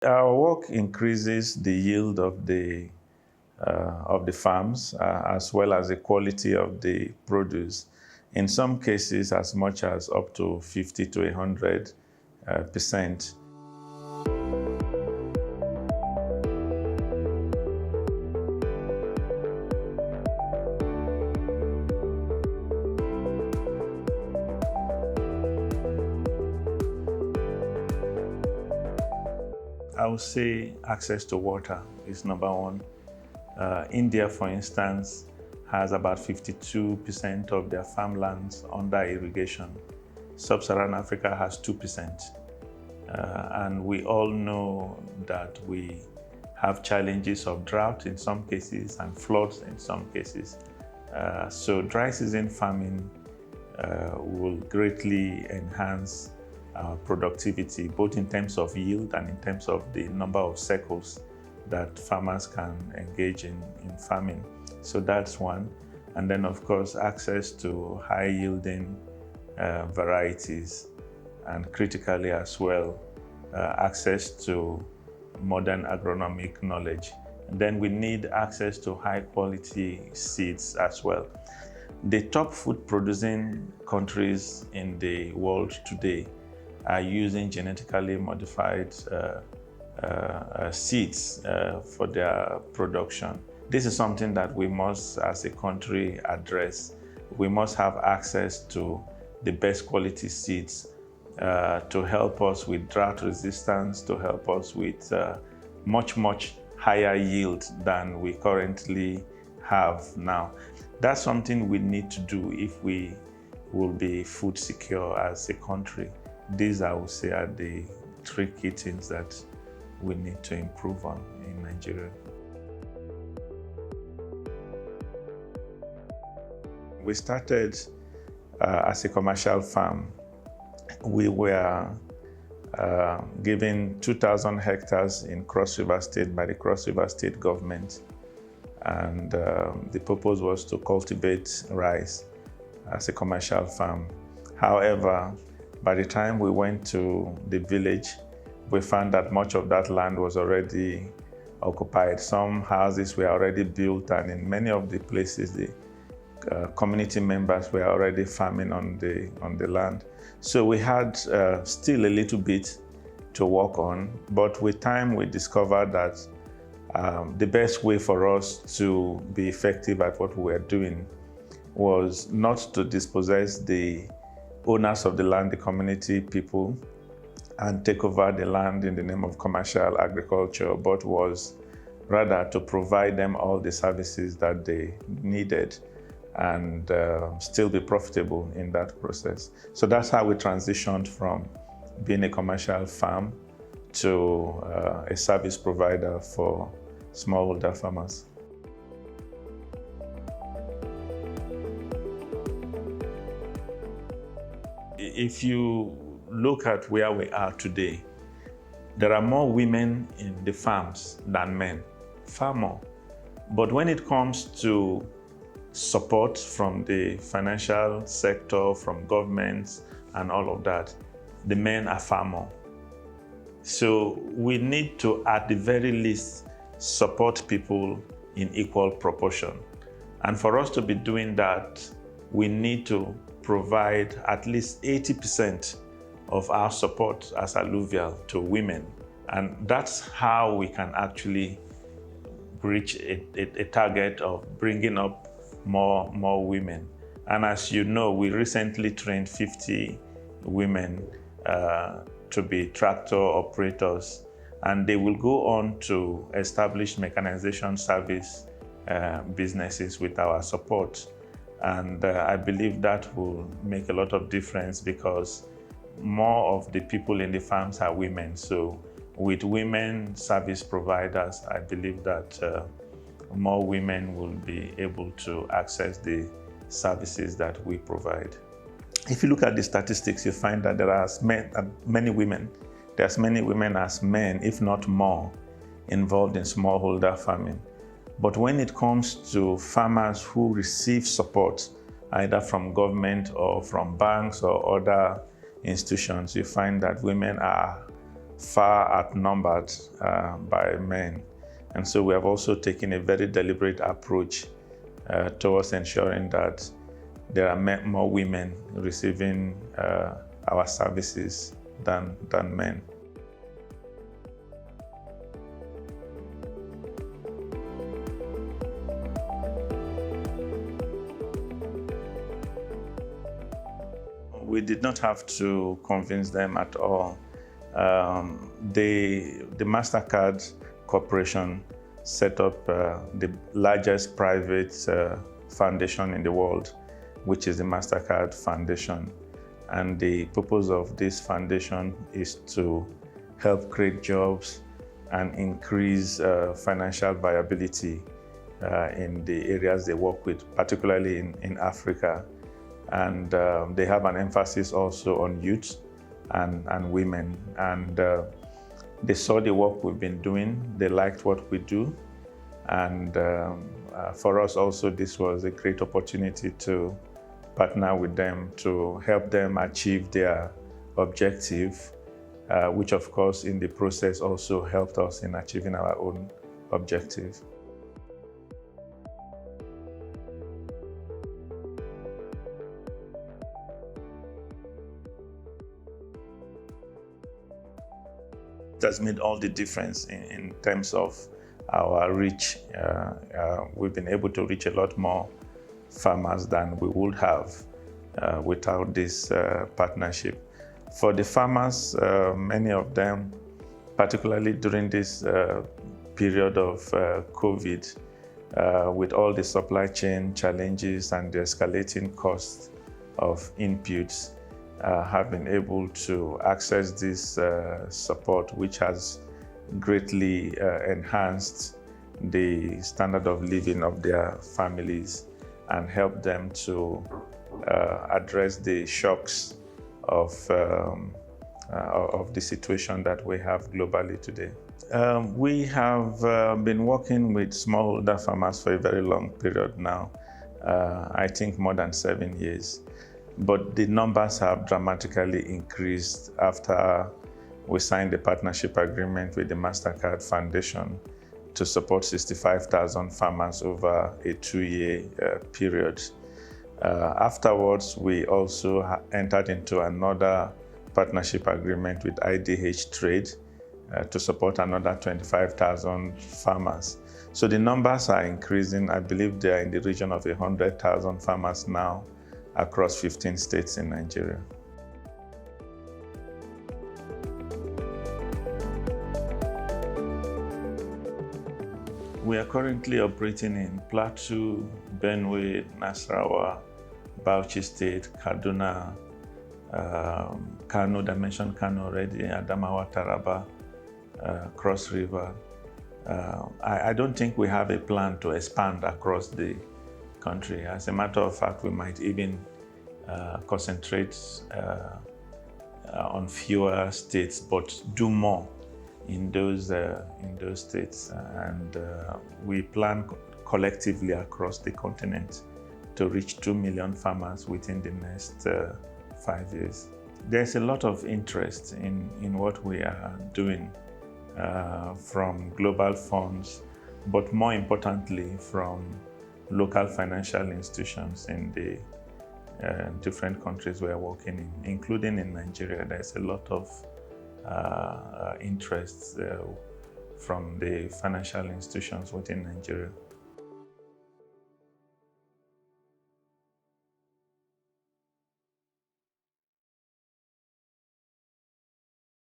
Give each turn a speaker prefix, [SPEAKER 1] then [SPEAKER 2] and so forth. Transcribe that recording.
[SPEAKER 1] Our work increases the yield of the farms as well as the quality of the produce. In some cases, as much as up to 50 to 100%. I would say access to water is number one. India, for instance, has about 52% of their farmlands under irrigation. Sub-Saharan Africa has 2%. And we all know that we have challenges of drought in some cases and floods in some cases. So dry season farming will greatly enhance productivity, both in terms of yield and in terms of the number of cycles that farmers can engage in farming. So that's one. And then, of course, access to high-yielding varieties, and critically as well, access to modern agronomic knowledge. And then we need access to high-quality seeds as well. The top food-producing countries in the world today are using genetically modified seeds for their production. This is something that we must, as a country, address. We must have access to the best quality seeds to help us with drought resistance, to help us with much higher yield than we currently have now. That's something we need to do if we will be food secure as a country. These, I would say, are the three key things that we need to improve on in Nigeria. We started as a commercial farm. We were given 2,000 hectares in Cross River State by the Cross River State government. And the purpose was to cultivate rice as a commercial farm. However, by the time we went to the village, we found that much of that land was already occupied. Some houses were already built, and in many of the places, the community members were already farming on the land. So we had still a little bit to work on, but with time we discovered that the best way for us to be effective at what we were doing was not to dispossess the owners of the land, the community people, and take over the land in the name of commercial agriculture, but was rather to provide them all the services that they needed and still be profitable in that process. So that's how we transitioned from being a commercial farm to a service provider for smallholder farmers. If you look at where we are today, there are more women in the farms than men, far more. But when it comes to support from the financial sector, from governments and all of that, the men are far more. So we need to, at the very least, support people in equal proportion. And for us to be doing that, we need to provide at least 80% of our support as Alluvial to women. And that's how we can actually reach a target of bringing up more women. And as you know, we recently trained 50 women to be tractor operators, and they will go on to establish mechanization service businesses with our support. And I believe that will make a lot of difference because more of the people in the farms are women. So with women service providers, I believe that more women will be able to access the services that we provide. If you look at the statistics, you find that there are many women. There are as many women as men, if not more, involved in smallholder farming. But when it comes to farmers who receive support, either from government or from banks or other institutions, you find that women are far outnumbered by men. And so we have also taken a very deliberate approach towards ensuring that there are more women receiving our services than men. We did not have to convince them at all. The Mastercard Corporation set up the largest private foundation in the world, which is the Mastercard Foundation. And the purpose of this foundation is to help create jobs and increase financial viability in the areas they work with, particularly in Africa. And they have an emphasis also on youth and women. And they saw the work we've been doing. They liked what we do. And for us also, this was a great opportunity to partner with them to help them achieve their objective, which of course in the process also helped us in achieving our own objective. It has made all the difference in terms of our reach. We've been able to reach a lot more farmers than we would have without this partnership. For the farmers, many of them, particularly during this period of COVID, with all the supply chain challenges and the escalating cost of inputs, have been able to access this support, which has greatly enhanced the standard of living of their families and helped them to address the shocks of the situation that we have globally today. We have been working with smallholder farmers for a very long period now, I think more than 7 years. But the numbers have dramatically increased after we signed a partnership agreement with the Mastercard Foundation to support 65,000 farmers over a 2-year period. Afterwards, we also entered into another partnership agreement with IDH Trade to support another 25,000 farmers. So the numbers are increasing. I believe they are in the region of 100,000 farmers now across 15 states in Nigeria. We are currently operating in Plateau, Benue, Nasarawa, Bauchi State, Kaduna, Kano, I mentioned Kano already, Adamawa, Taraba, Cross River. I don't think we have a plan to expand across the country. As a matter of fact, we might even concentrate on fewer states, but do more in those states. And we plan collectively across the continent to reach 2 million farmers within the next 5 years. There's a lot of interest in what we are doing from global funds, but more importantly from local financial institutions in the different countries we are working in, including in Nigeria. There's a lot of interest from the financial institutions within Nigeria.